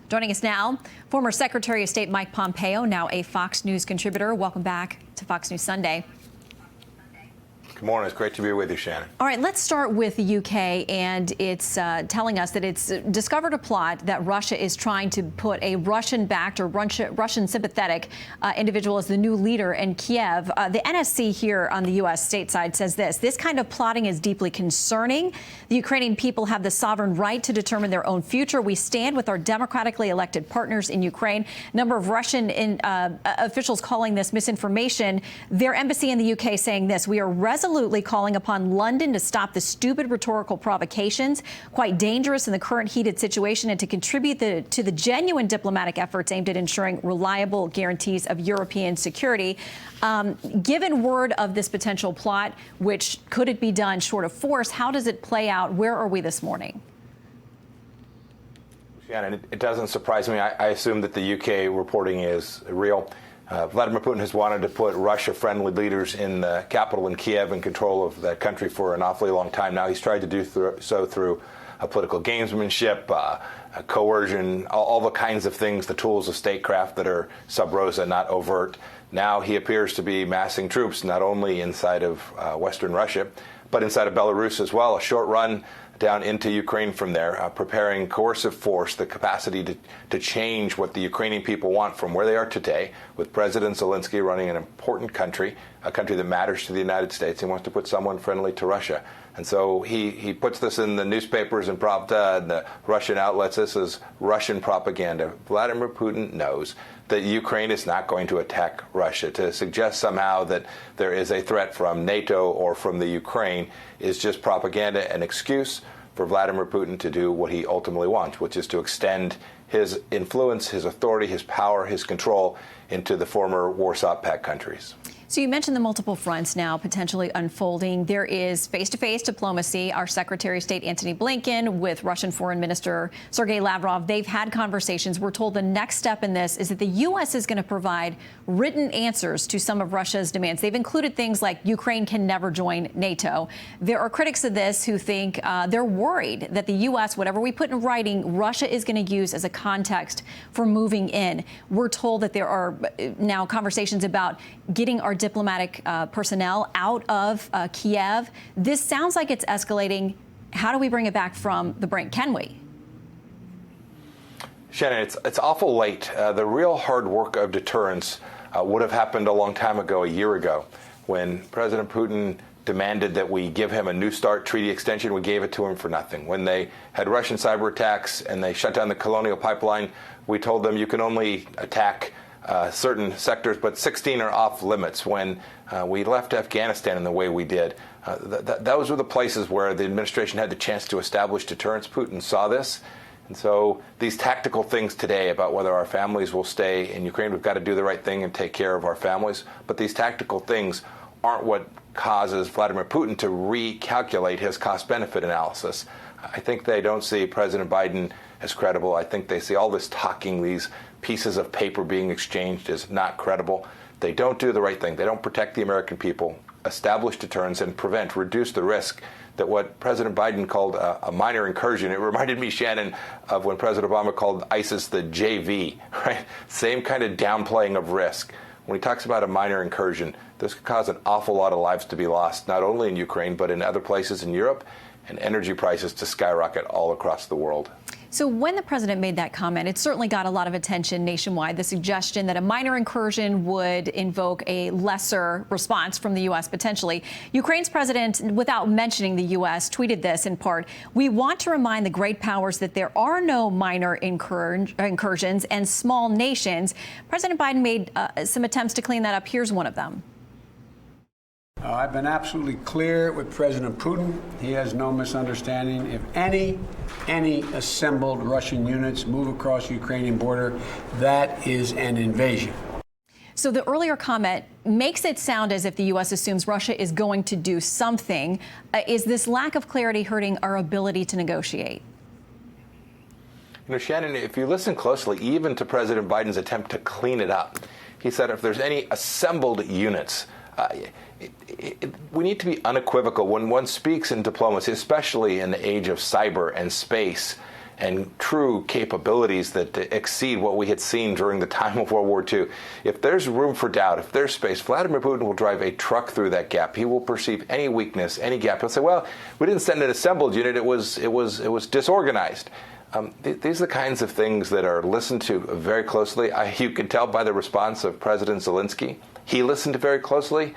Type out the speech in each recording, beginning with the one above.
Joining us now, former Secretary of State Mike Pompeo, now a Fox News contributor. Welcome back to Fox News Sunday. Good morning. It's great to be with you, Shannon. All right, let's start with the UK, and it's telling us that it's discovered a plot that Russia is trying to put a Russian-backed or Russian-sympathetic individual as the new leader in Kiev. The NSC here on the U.S. stateside says this kind of plotting is deeply concerning. The Ukrainian people have the sovereign right to determine their own future. We stand with our democratically elected partners in Ukraine. A number of Russian officials calling this misinformation. Their embassy in the UK saying this: we are resolutely calling upon London to stop the stupid rhetorical provocations, quite dangerous in the current heated situation, and to contribute to the genuine diplomatic efforts aimed at ensuring reliable guarantees of European security. Given word of this potential plot, which could it be done short of force, how does it play out? Where are we this morning? Shannon, it doesn't surprise me. I assume that the UK reporting is real. Vladimir Putin has wanted to put Russia-friendly leaders in the capital in Kiev in control of that country for an awfully long time now. He's tried to do so through political gamesmanship, coercion, all the kinds of things, the tools of statecraft that are sub rosa, not overt. Now he appears to be massing troops not only inside of Western Russia, but inside of Belarus as well. A short run down into Ukraine from there, preparing coercive force, the capacity to change what the Ukrainian people want from where they are today, with President Zelensky running an important country, a country that matters to the United States. He wants to put someone friendly to Russia. And so he puts this in the newspapers and Pravda and the Russian outlets. This is Russian propaganda. Vladimir Putin knows that Ukraine is not going to attack Russia. To suggest somehow that there is a threat from NATO or from the Ukraine is just propaganda, an excuse for Vladimir Putin to do what he ultimately wants, which is to extend his influence, his authority, his power, his control into the former Warsaw Pact countries. So you mentioned the multiple fronts now potentially unfolding. There is face-to-face diplomacy. Our Secretary of State Antony Blinken with Russian Foreign Minister Sergei Lavrov, they've had conversations. We're told the next step in this is that the U.S. is going to provide written answers to some of Russia's demands. They've included things like Ukraine can never join NATO. There are critics of this who think they're worried that the U.S., whatever we put in writing, Russia is going to use as a context for moving in. We're told that there are now conversations about getting our diplomatic personnel out of Kiev. This sounds like it's escalating. How do we bring it back from the brink? Can we? Shannon, it's awful late. The real hard work of deterrence would have happened a long time ago, a year ago, when President Putin demanded that we give him a New START treaty extension. We gave it to him for nothing. When they had Russian cyber attacks and they shut down the Colonial Pipeline, we told them you can only attack certain sectors, but 16 are off limits. When we left Afghanistan in the way we did, those were the places where the administration had the chance to establish deterrence. Putin saw this. And so these tactical things today about whether our families will stay in Ukraine, we've got to do the right thing and take care of our families. But these tactical things aren't what causes Vladimir Putin to recalculate his cost-benefit analysis. I think they don't see President Biden as credible. I think they see all this talking, these pieces of paper being exchanged, as not credible. They don't do the right thing. They don't protect the American people, establish deterrence, and reduce the risk that what President Biden called a minor incursion. It reminded me, Shannon, of when President Obama called ISIS the JV, right? Same kind of downplaying of risk. When he talks about a minor incursion, this could cause an awful lot of lives to be lost, not only in Ukraine, but in other places in Europe, and energy prices to skyrocket all across the world. So when the president made that comment, it certainly got a lot of attention nationwide, the suggestion that a minor incursion would invoke a lesser response from the U.S. potentially. Ukraine's president, without mentioning the U.S., tweeted this in part: "We want to remind the great powers that there are no minor incursions and small nations." President Biden made some attempts to clean that up. Here's one of them. I've been absolutely clear with President Putin. He has no misunderstanding. If any assembled Russian units move across the Ukrainian border, that is an invasion. So the earlier comment makes it sound as if the U.S. assumes Russia is going to do something. Is this lack of clarity hurting our ability to negotiate? You know, Shannon, if you listen closely, even to President Biden's attempt to clean it up, he said if there's any assembled units, we need to be unequivocal when one speaks in diplomacy, especially in the age of cyber and space. and true capabilities that exceed what we had seen during the time of World War II. If there's room for doubt, if there's space, Vladimir Putin will drive a truck through that gap. He will perceive any weakness, any gap. He'll say, well, we didn't send an assembled unit, it was disorganized. These are the kinds of things that are listened to very closely. You can tell by the response of President Zelensky. He listened very closely.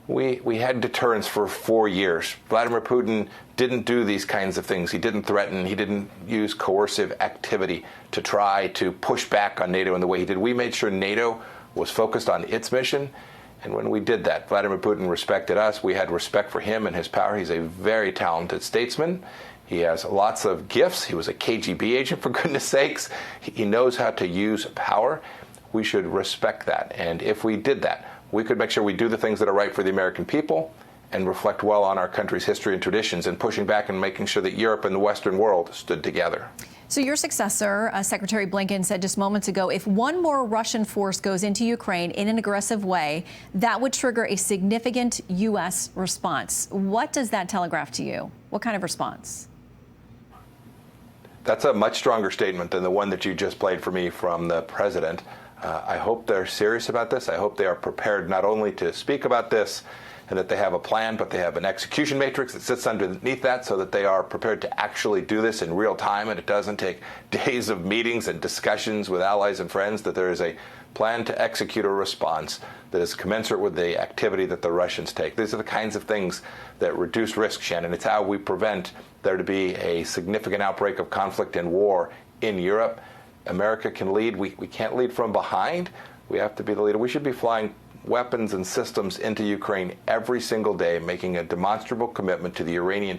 We had deterrence for 4 years. Vladimir Putin didn't do these kinds of things. He didn't threaten. He didn't use coercive activity to try to push back on NATO in the way he did. We made sure NATO was focused on its mission. And when we did that, Vladimir Putin respected us. We had respect for him and his power. He's a very talented statesman. He has lots of gifts. He was a KGB agent, for goodness sakes. He knows how to use power. We should respect that. And if we did that, we could make sure we do the things that are right for the American people and reflect well on our country's history and traditions and pushing back and making sure that Europe and the Western world stood together. So your successor, Secretary Blinken, said just moments ago, if one more Russian force goes into Ukraine in an aggressive way, that would trigger a significant U.S. response. What does that telegraph to you? What kind of response? That's a much stronger statement than the one that you just played for me from the president. I hope they're serious about this. I hope they are prepared not only to speak about this and that they have a plan, but they have an execution matrix that sits underneath that so that they are prepared to actually do this in real time and it doesn't take days of meetings and discussions with allies and friends, that there is a plan to execute a response that is commensurate with the activity that the Russians take. These are the kinds of things that reduce risk, Shannon. It's how we prevent there to be a significant outbreak of conflict and war in Europe. America can lead. We can't lead from behind. We have to be the leader. We should be flying weapons and systems into Ukraine every single day, making a demonstrable commitment to the Ukrainian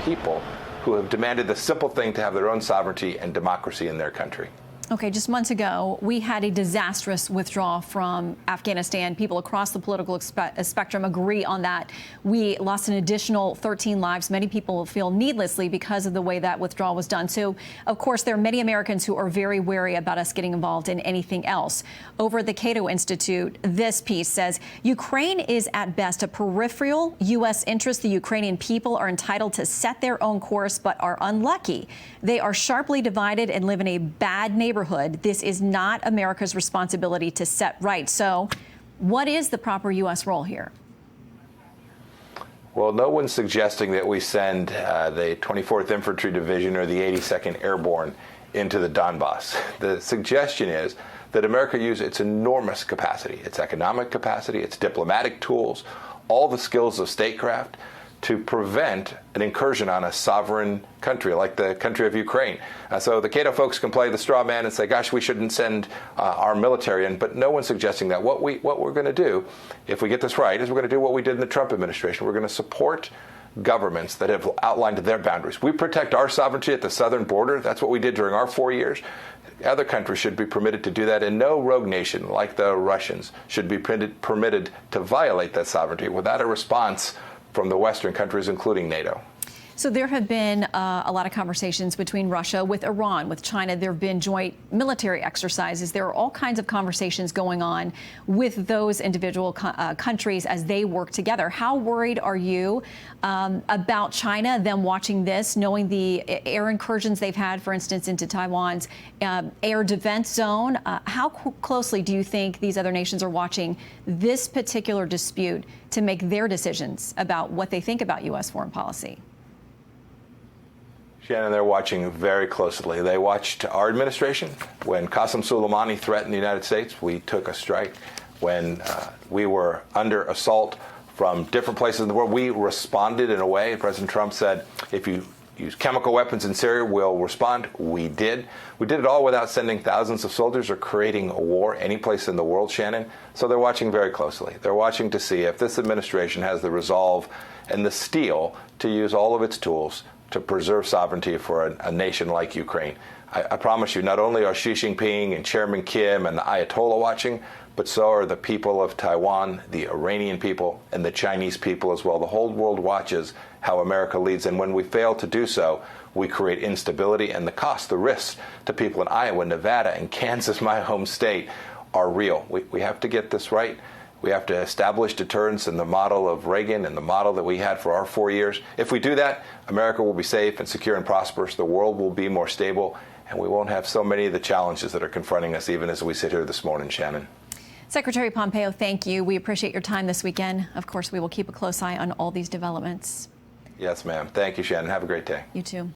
people who have demanded the simple thing to have their own sovereignty and democracy in their country. Okay, just months ago, we had a disastrous withdrawal from Afghanistan. People across the political spectrum agree on that. We lost an additional 13 lives. Many people feel needlessly because of the way that withdrawal was done. So, of course, there are many Americans who are very wary about us getting involved in anything else. Over at the Cato Institute, this piece says, Ukraine is at best a peripheral U.S. interest. The Ukrainian people are entitled to set their own course, but are unlucky. They are sharply divided and live in a bad neighborhood. This is not America's responsibility to set right. So what is the proper U.S. role here? Well, no one's suggesting that we send the 24th Infantry Division or the 82nd Airborne into the Donbass. The suggestion is that America use its enormous capacity, its economic capacity, its diplomatic tools, all the skills of statecraft to prevent an incursion on a sovereign country like the country of Ukraine. So the Cato folks can play the straw man and say, gosh, we shouldn't send our military in, but no one's suggesting that. What we're going to do, if we get this right, is we're going to do what we did in the Trump administration. We're going to support governments that have outlined their boundaries. We protect our sovereignty at the southern border. That's what we did during our 4 years. Other countries should be permitted to do that, and no rogue nation like the Russians should be permitted to violate that sovereignty without a response from the Western countries, including NATO. So there have been a lot of conversations between Russia, with Iran, with China. There have been joint military exercises. There are all kinds of conversations going on with those individual countries as they work together. How worried are you about China, them watching this, knowing the air incursions they've had, for instance, into Taiwan's air defense zone? How closely do you think these other nations are watching this particular dispute to make their decisions about what they think about U.S. foreign policy? Shannon, they're watching very closely. They watched our administration. When Qasem Soleimani threatened the United States, we took a strike. When we were under assault from different places in the world, we responded in a way. President Trump said, if you use chemical weapons in Syria, we'll respond. We did. We did it all without sending thousands of soldiers or creating a war any place in the world, Shannon. So they're watching very closely. They're watching to see if this administration has the resolve and the steel to use all of its tools to preserve sovereignty for a nation like Ukraine. I promise you, not only are Xi Jinping and Chairman Kim and the Ayatollah watching, but so are the people of Taiwan, the Iranian people, and the Chinese people as well. The whole world watches how America leads, and when we fail to do so, we create instability, and the cost, the risks to people in Iowa, Nevada, and Kansas, my home state, are real. We have to get this right. We have to establish deterrence in the model of Reagan and the model that we had for our 4 years. If we do that, America will be safe and secure and prosperous. The world will be more stable, and we won't have so many of the challenges that are confronting us even as we sit here this morning, Shannon. Secretary Pompeo, thank you. We appreciate your time this weekend. Of course, we will keep a close eye on all these developments. Yes, ma'am. Thank you, Shannon. Have a great day. You too.